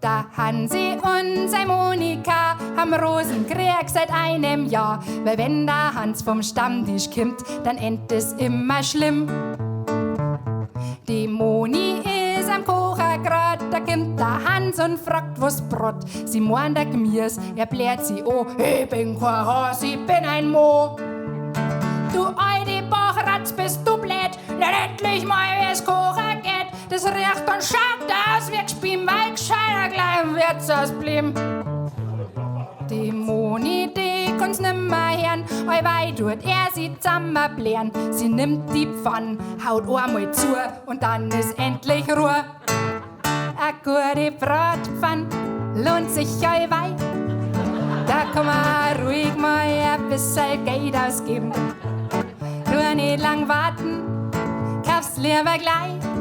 Da Hansi und sein Monika haben Rosenkrieg seit einem Jahr. Weil wenn der Hans vom Stammtisch kommt, dann endet es immer schlimm. Die Moni ist am Kocher grad, da kommt der Hans und fragt, was Brot. Sie meint der Gmies, bläht sie an, ich bin kein Has, ich bin ein Mo. Du alte Bachratz, bist du blöd, lern endlich mal, wie's kochen geht. Das riecht und schaut aus wie gespielt, weil gescheiter gleich im Wirtshaus blieben. Die Moni, die kann's nimmer hören, allweil tut sie zusammenblären. Sie nimmt die Pfann, haut einmal zu und dann ist endlich Ruhe. A gute Bratpfann lohnt sich allweil. Da kann man ruhig mal ein bisschen Geld ausgeben. Nur nicht lang warten, kauf's lieber gleich.